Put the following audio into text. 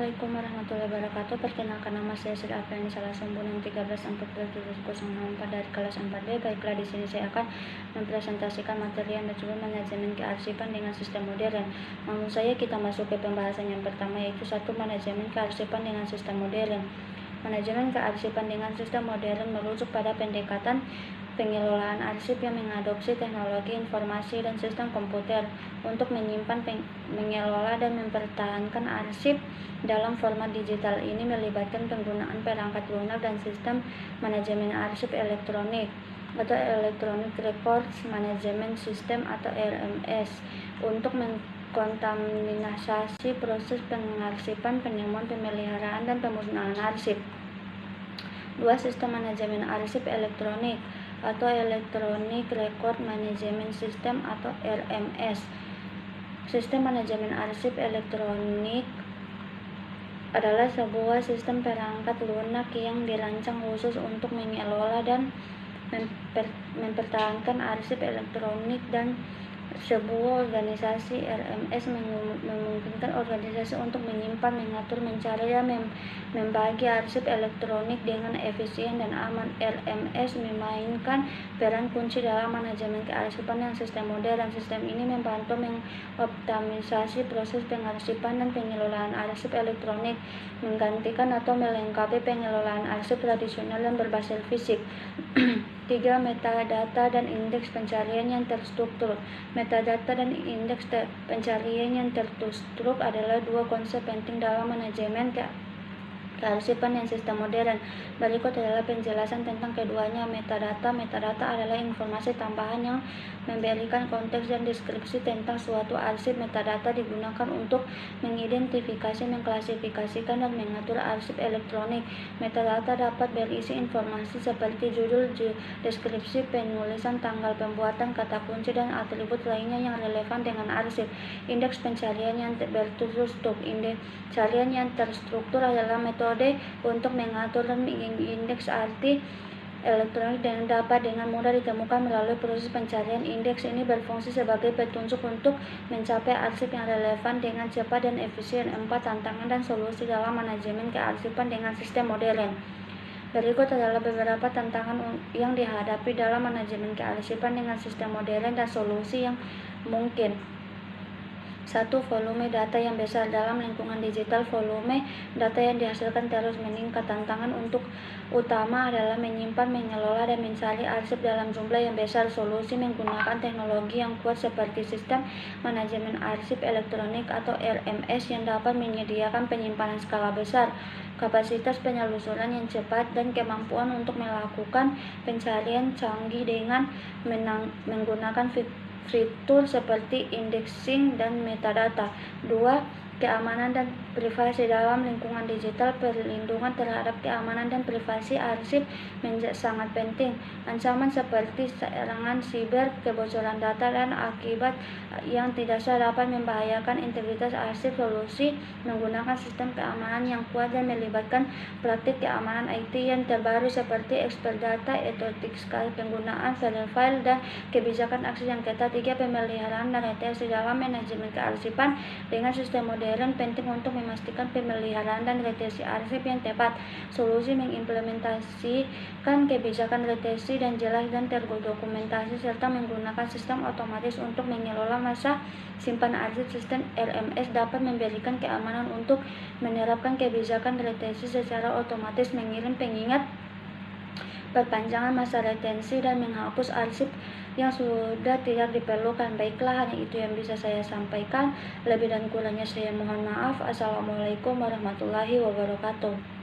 Assalamualaikum warahmatullahi wabarakatuh. Perkenalkan, nama saya Sri Apriani Salah Sumbunan 13/14/2004 dari kelas 4B. Baiklah, di sini saya akan mempresentasikan materi yang berjudul manajemen kearsipan dengan sistem modern. Namun kita masuk ke pembahasan yang pertama, yaitu 1. Manajemen kearsipan dengan sistem modern. Manajemen kearsipan dengan sistem modern merujuk pada pendekatan pengelolaan arsip yang mengadopsi teknologi informasi dan sistem komputer untuk menyimpan, mengelola, dan mempertahankan arsip dalam format digital. Ini melibatkan penggunaan perangkat lunak dan sistem manajemen arsip elektronik atau Electronic Records Management System atau RMS untuk mengkontaminasi proses pengarsipan, penemuan, pemeliharaan, dan pemusnahan arsip. 2. Sistem manajemen arsip elektronik atau Electronic Record Management System atau RMS. Sistem manajemen arsip elektronik adalah sebuah sistem perangkat lunak yang dirancang khusus untuk mengelola dan mempertahankan arsip elektronik, dan sebuah organisasi RMS memungkinkan organisasi untuk menyimpan, mengatur, mencari, dan membagi arsip elektronik dengan efisien dan aman. RMS memainkan peran kunci dalam manajemen kearsipan yang sistem modern. Sistem ini membantu mengoptimisasi proses pengarsipan dan pengelolaan arsip elektronik, menggantikan atau melengkapi pengelolaan arsip tradisional dan berbasis fisik. 3. Metadata dan indeks pencarian yang terstruktur. Metadata dan indeks pencarian yang terstruktur adalah dua konsep penting dalam manajemen kearsipan yang sistem modern. Berikut adalah penjelasan tentang keduanya. Metadata adalah informasi tambahan yang memberikan konteks dan deskripsi tentang suatu arsip. Metadata digunakan untuk mengidentifikasi, mengklasifikasikan, dan mengatur arsip elektronik. Metadata dapat berisi informasi seperti judul, deskripsi, penulisan, tanggal pembuatan, kata kunci, dan atribut lainnya yang relevan dengan arsip. Indeks pencarian yang berstruktur. Indeks pencarian yang terstruktur adalah metode untuk mengatur dan mengindeks arti elektronik dan dapat dengan mudah ditemukan melalui proses pencarian. Indeks ini berfungsi sebagai petunjuk untuk mencapai arsip yang relevan dengan cepat dan efisien. 4. Tantangan dan solusi dalam manajemen kearsipan dengan sistem modern. Berikut adalah beberapa tantangan yang dihadapi dalam manajemen kearsipan dengan sistem modern dan solusi yang mungkin. 1. Volume data yang besar. Dalam lingkungan digital, volume data yang dihasilkan terus meningkat. Tantangan utama adalah menyimpan, mengelola, dan mencari arsip dalam jumlah yang besar. Solusi menggunakan teknologi yang kuat seperti sistem manajemen arsip elektronik atau RMS yang dapat menyediakan penyimpanan skala besar, kapasitas penyelusuran yang cepat, dan kemampuan untuk melakukan pencarian canggih dengan menggunakan fitur seperti indexing dan metadata. 2. Keamanan dan privasi. Dalam lingkungan digital, perlindungan terhadap keamanan dan privasi arsip sangat penting. Ancaman seperti serangan siber, kebocoran data, dan akibat yang tidak sah dapat membahayakan integritas arsip. Solusi menggunakan sistem keamanan yang kuat dan melibatkan praktik keamanan IT yang terbaru seperti expert data, ethics penggunaan, file, dan kebijakan akses yang ketat. 3. Pemeliharaan dan retensi. Dalam manajemen kearsipan dengan sistem modern, penting untuk memastikan pemeliharaan dan retensi arsip yang tepat. Solusi mengimplementasikan kebijakan retensi dan jelas dan terdokumentasi, serta menggunakan sistem otomatis untuk mengelola masa simpan arsip. Sistem RMS dapat memberikan keamanan untuk menerapkan kebijakan retensi secara otomatis, mengirim pengingat perpanjangan masa retensi, dan menghapus arsip yang sudah tidak diperlukan. Baiklah, hanya itu yang bisa saya sampaikan. Lebih dan kurangnya saya mohon maaf. Assalamualaikum warahmatullahi wabarakatuh.